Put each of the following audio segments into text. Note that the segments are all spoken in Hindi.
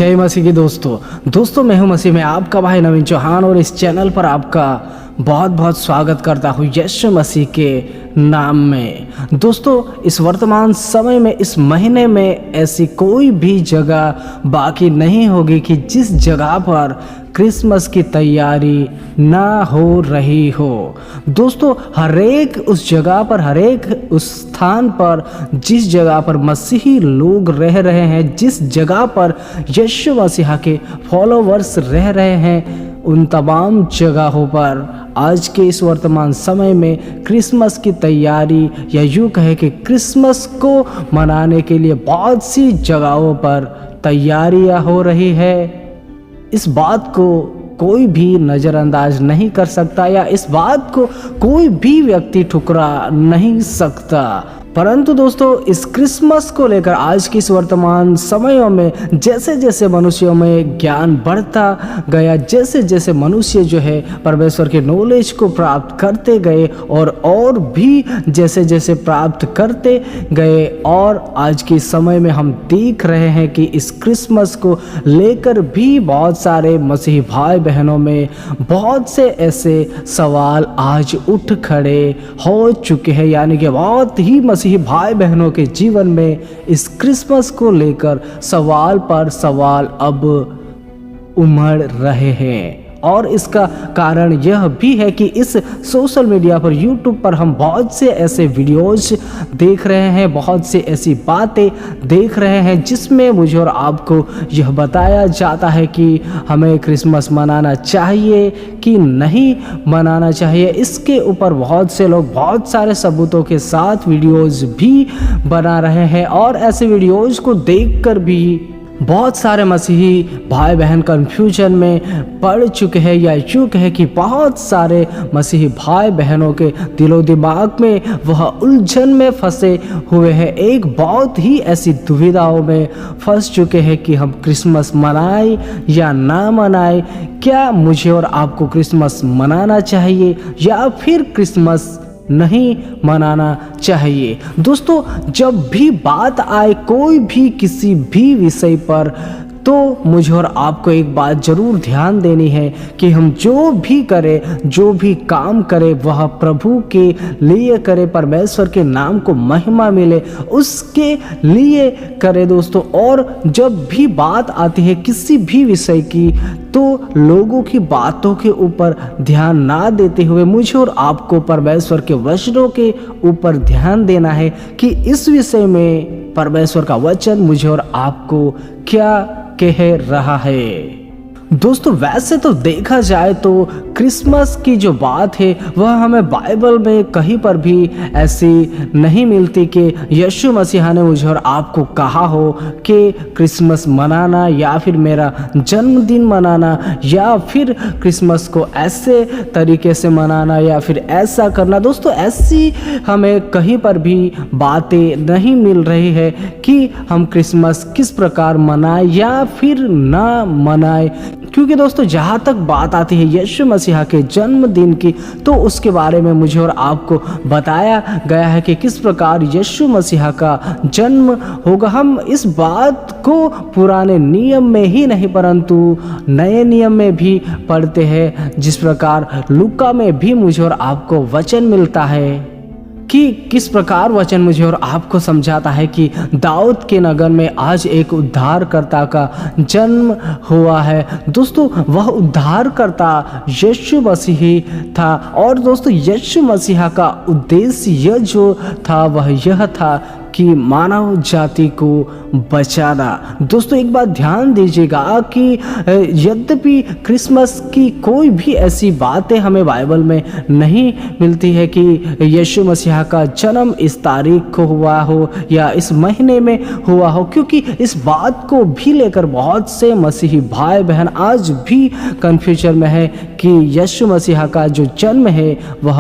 जय मसीह की दोस्तों मैं हूं मसीह में आपका भाई नवीन चौहान और इस चैनल पर आपका बहुत बहुत स्वागत करता हूं यीशु मसीह के नाम में। दोस्तों इस वर्तमान समय में इस महीने में ऐसी कोई भी जगह बाकी नहीं होगी कि जिस जगह पर क्रिसमस की तैयारी ना हो रही हो। दोस्तों हरेक उस जगह पर, हरेक उस स्थान पर जिस जगह पर मसीही लोग रह रहे हैं, जिस जगह पर यीशु मसीह के फॉलोवर्स रह रहे हैं, उन तमाम जगहों पर आज के इस वर्तमान समय में क्रिसमस की तैयारी या यूँ कहे कि क्रिसमस को मनाने के लिए बहुत सी जगहों पर तैयारियां हो रही है। इस बात को कोई भी नज़रअंदाज नहीं कर सकता या इस बात को कोई भी व्यक्ति ठुकरा नहीं सकता। परंतु दोस्तों इस क्रिसमस को लेकर आज की इस वर्तमान समयों में जैसे जैसे मनुष्यों में ज्ञान बढ़ता गया, जैसे जैसे मनुष्य जो है परमेश्वर के नॉलेज को प्राप्त करते गए और भी जैसे जैसे प्राप्त करते गए, और आज के समय में हम देख रहे हैं कि इस क्रिसमस को लेकर भी बहुत सारे मसीही भाई बहनों में बहुत से ऐसे सवाल आज उठ खड़े हो चुके हैं। यानी कि बहुत ही मसीही भाई बहनों के जीवन में इस क्रिसमस को लेकर सवाल पर सवाल अब उमड़ रहे हैं। और इसका कारण यह भी है कि इस सोशल मीडिया पर, यूट्यूब पर हम बहुत से ऐसे वीडियोज देख रहे हैं, बहुत से ऐसी बातें देख रहे हैं जिसमें मुझे और आपको यह बताया जाता है कि हमें क्रिसमस मनाना चाहिए कि नहीं मनाना चाहिए। इसके ऊपर बहुत से लोग बहुत सारे सबूतों के साथ वीडियोज़ भी बना रहे हैं, और ऐसे वीडियोज़ को देखकर भी बहुत सारे मसीही भाई बहन कन्फ्यूजन में पड़ चुके हैं, या यूँ कहे कि बहुत सारे मसीही भाई बहनों के दिलो दिमाग में वह उलझन में फंसे हुए हैं, एक बहुत ही ऐसी दुविधाओं में फंस चुके हैं कि हम क्रिसमस मनाएं या ना मनाएं। क्या मुझे और आपको क्रिसमस मनाना चाहिए या फिर क्रिसमस नहीं मनाना चाहिए? दोस्तों जब भी बात आए कोई भी किसी भी विषय पर, तो मुझे और आपको एक बात जरूर ध्यान देनी है कि हम जो भी करें, जो भी काम करें, वह प्रभु के लिए करें, परमेश्वर के नाम को महिमा मिले उसके लिए करें दोस्तों। और जब भी बात आती है किसी भी विषय की, तो लोगों की बातों के ऊपर ध्यान ना देते हुए मुझे और आपको परमेश्वर के वचनों के ऊपर ध्यान देना है कि इस विषय में परमेश्वर का वचन मुझे और आपको क्या कह रहा है। दोस्तों वैसे तो देखा जाए तो क्रिसमस की जो बात है वह हमें बाइबल में कहीं पर भी ऐसी नहीं मिलती कि यीशु मसीह ने मुझे और आपको कहा हो कि क्रिसमस मनाना या फिर मेरा जन्मदिन मनाना या फिर क्रिसमस को ऐसे तरीके से मनाना या फिर ऐसा करना। दोस्तों ऐसी हमें कहीं पर भी बातें नहीं मिल रही है कि हम क्रिसमस किस प्रकार मनाएं या फिर ना मनाएं, क्योंकि दोस्तों जहाँ तक बात आती है यीशु मसीह के जन्मदिन की, तो उसके बारे में मुझे और आपको बताया गया है कि किस प्रकार यीशु मसीह का जन्म होगा। हम इस बात को पुराने नियम में ही नहीं परंतु नए नियम में भी पढ़ते हैं, जिस प्रकार लूका में भी मुझे और आपको वचन मिलता है कि किस प्रकार वचन मुझे और आपको समझाता है कि दाऊद के नगर में आज एक उद्धारकर्ता का जन्म हुआ है। दोस्तों वह उद्धारकर्ता यीशु मसीह था, और दोस्तों यीशु मसीह का उद्देश्य यह जो था वह यह था कि मानव जाति को बचाना। दोस्तों एक बात ध्यान दीजिएगा कि यद्यपि क्रिसमस की कोई भी ऐसी बातें हमें बाइबल में नहीं मिलती है कि यीशु मसीह का जन्म इस तारीख को हुआ हो या इस महीने में हुआ हो, क्योंकि इस बात को भी लेकर बहुत से मसीही भाई बहन आज भी कन्फ्यूजन में है कि यीशु मसीह का जो जन्म है वह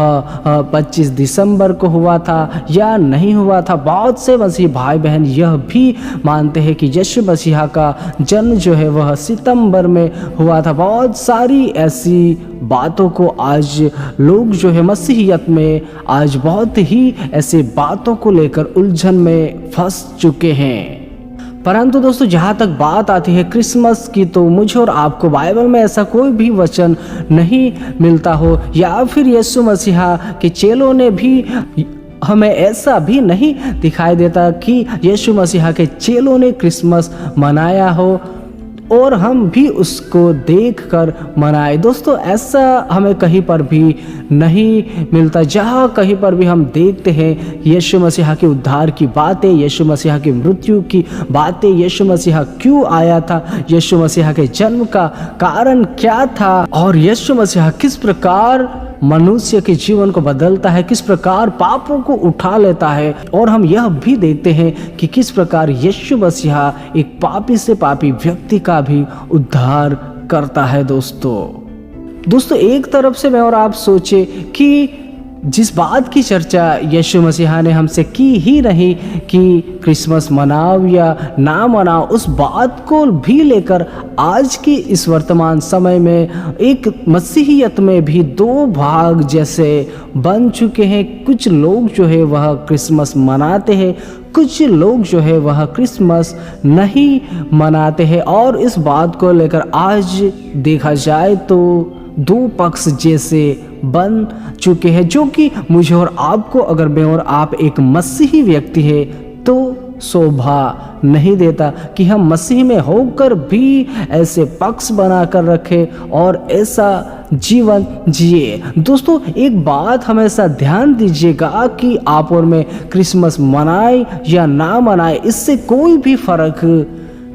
25 दिसंबर को हुआ था या नहीं हुआ था। बहुत से मसीही भाई बहन यह भी मानते हैं कि यीशु मसीह का जन्म जो है वह सितंबर में हुआ था। बहुत सारी ऐसी बातों को आज लोग जो है मसीहियत में आज बहुत ही ऐसे बातों को लेकर उलझन में फंस चुके हैं। परंतु दोस्तों जहाँ तक बात आती है क्रिसमस की, तो मुझे और आपको बाइबल में ऐसा कोई भी वचन नहीं मिलता हो, या फिर यीशु मसीहा के चेलों ने भी हमें ऐसा भी नहीं दिखाई देता कि यीशु मसीहा के चेलों ने क्रिसमस मनाया हो और हम भी उसको देखकर मनाए। दोस्तों ऐसा हमें कहीं पर भी नहीं मिलता। जहाँ कहीं पर भी हम देखते हैं यीशु मसीहा के उद्धार की बातें, यीशु मसीहा की मृत्यु की बातें, यीशु मसीहा क्यों आया था, यीशु मसीहा के जन्म का कारण क्या था, और यीशु मसीहा किस प्रकार मनुष्य के जीवन को बदलता है, किस प्रकार पापों को उठा लेता है, और हम यह भी देखते हैं कि किस प्रकार यीशु मसीहा एक पापी से पापी व्यक्ति का भी उद्धार करता है। दोस्तों एक तरफ से मैं और आप सोचे कि जिस बात की चर्चा यीशु मसीहा ने हमसे की ही नहीं कि क्रिसमस मनाओ या ना मनाओ, उस बात को भी लेकर आज की इस वर्तमान समय में एक मसीहियत में भी दो भाग जैसे बन चुके हैं। कुछ लोग जो है वह क्रिसमस मनाते हैं, कुछ लोग जो है वह क्रिसमस नहीं मनाते हैं, और इस बात को लेकर आज देखा जाए तो दो पक्ष जैसे बन चुके हैं, जो कि मुझे और आपको, अगर मैं और आप एक मसीही व्यक्ति है, तो शोभा नहीं देता कि हम मसीह में होकर भी ऐसे पक्ष बना कर रखें और ऐसा जीवन जिए। दोस्तों एक बात हमेशा ध्यान दीजिएगा कि आप और मैं क्रिसमस मनाए या ना मनाए, इससे कोई भी फर्क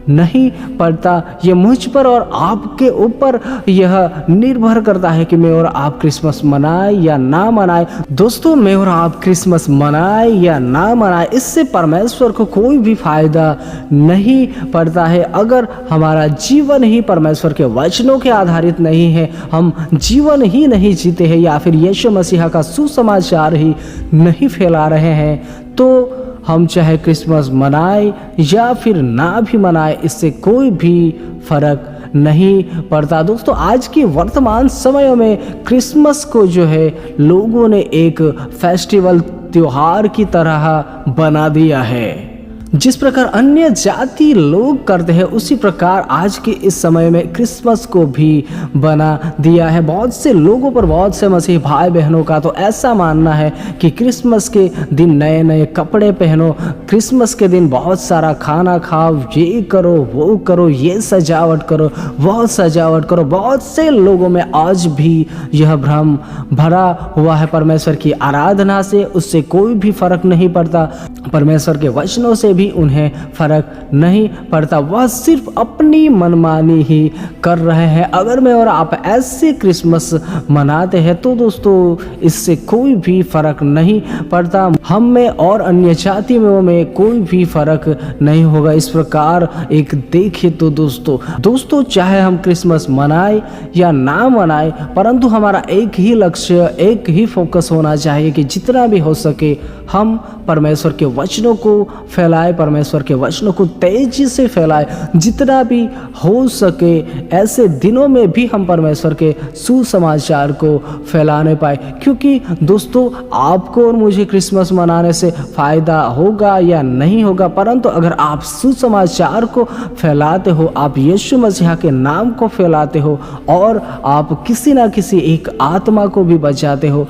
नहीं पड़ता। ये मुझ पर और आपके ऊपर यह निर्भर करता है कि मैं और आप क्रिसमस मनाए या ना मनाए। दोस्तों मैं और आप क्रिसमस मनाए या ना मनाए, इससे परमेश्वर को कोई भी फायदा नहीं पड़ता है। अगर हमारा जीवन ही परमेश्वर के वचनों के आधारित नहीं है, हम जीवन ही नहीं जीते हैं, या फिर यीशु मसीहा का सुसमाचार ही नहीं फैला रहे हैं, तो हम चाहे क्रिसमस मनाए या फिर ना भी मनाए, इससे कोई भी फर्क नहीं पड़ता। दोस्तों आज के वर्तमान समयों में क्रिसमस को जो है लोगों ने एक फेस्टिवल त्योहार की तरह बना दिया है। जिस प्रकार अन्य जाति लोग करते हैं, उसी प्रकार आज के इस समय में क्रिसमस को भी बना दिया है। बहुत से लोगों पर, बहुत से मसीह भाई बहनों का तो ऐसा मानना है कि क्रिसमस के दिन नए नए कपड़े पहनो, क्रिसमस के दिन बहुत सारा खाना खाओ, ये करो वो करो, ये सजावट करो वो सजावट करो। बहुत से लोगों में आज भी यह भ्रम भरा हुआ है परमेश्वर की आराधना से, उससे कोई भी फर्क नहीं पड़ता, परमेश्वर के वचनों से भी उन्हें फर्क नहीं पड़ता। वह सिर्फ अपनी मनमानी ही कर रहे हैं। अगर मैं और आप ऐसे क्रिसमस मनाते हैं तो दोस्तों इससे कोई भी फर्क नहीं पड़ता, हम में और अन्य जातियों में कोई भी फर्क नहीं होगा। इस प्रकार एक देखिए तो दोस्तों चाहे हम क्रिसमस मनाए या ना मनाए, परंतु हमारा एक ही लक्ष्य, एक ही फोकस होना चाहिए कि जितना भी हो सके हम परमेश्वर के वचनों को फैलाए, परमेश्वर के वचनों को तेजी से फैलाए। जितना भी हो सके ऐसे दिनों में भी हम परमेश्वर के सुसमाचार को फैलाने पाए, क्योंकि दोस्तों आपको और मुझे क्रिसमस मनाने से फायदा होगा या नहीं होगा, परंतु अगर आप सुसमाचार को फैलाते हो, आप यीशु मसीहा के नाम को फैलाते हो और आप किसी ना किसी एक आत्मा को भी बचाते हो,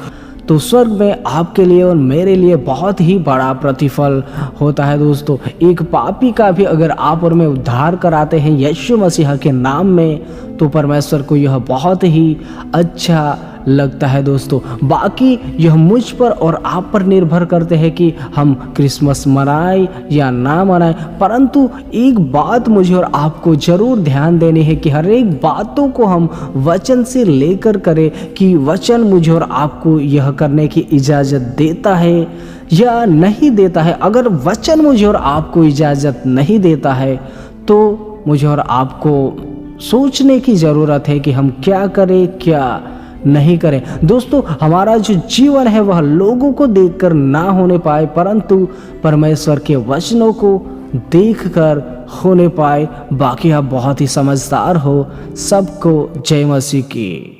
तो स्वर्ग में आपके लिए और मेरे लिए बहुत ही बड़ा प्रतिफल होता है। दोस्तों एक पापी का भी अगर आप और मैं उद्धार कराते हैं यीशु मसीहा के नाम में, तो परमेश्वर को यह बहुत ही अच्छा लगता है। दोस्तों बाकी यह मुझ पर और आप पर निर्भर करते हैं कि हम क्रिसमस मनाए या ना मनाए, परंतु एक बात मुझे और आपको जरूर ध्यान देनी है कि हर एक बातों को हम वचन से लेकर करें कि वचन मुझे और आपको यह करने की इजाज़त देता है या नहीं देता है। अगर वचन मुझे और आपको इजाज़त नहीं देता है तो मुझे और आपको सोचने की ज़रूरत है कि हम क्या करें क्या नहीं करें। दोस्तों हमारा जो जीवन है वह लोगों को देखकर ना होने पाए, परंतु परमेश्वर के वचनों को देखकर होने पाए। बाकी आप बहुत ही समझदार हो। सबको जय मसीह की।